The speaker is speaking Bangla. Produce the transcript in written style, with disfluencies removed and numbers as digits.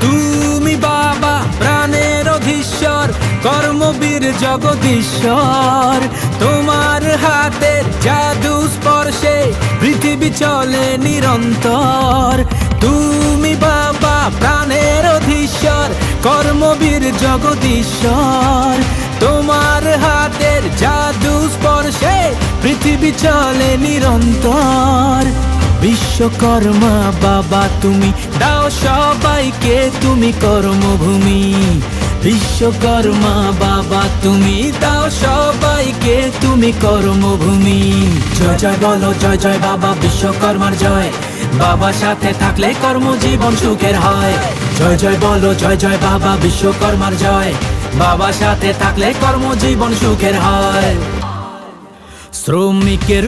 তুমি বাবা প্রাণের অধীশ্বর, কর্মবীর জগদীশ্বর। তোমার হাতের জাদু স্পর্শে পৃথিবী চলে নিরন্তর। তুমি বাবা প্রাণের অধীশ্বর, কর্মবীর জগদীশ্বর। তোমার হাতের জাদু স্পর্শে পৃথিবী চলে নিরন্তর। বিশ্বকর্মা বাবা তুমি দাও সবাইকে তুমি কর্মভূমি। বিশ্বকর্মা বাবা তুমি দাও সবাইকে তুমি কর্মভূমি। জয় জয় বলো জয় জয় বাবা বিশ্বকর্মার জয়, বাবা সাথে থাকলে কর্মজীবন সুখের হয়। জয় জয় বলো জয় জয় বাবা বিশ্বকর্মার জয়, বাবা সাথে থাকলে কর্মজীবন সুখের হয়। শ্রমিকের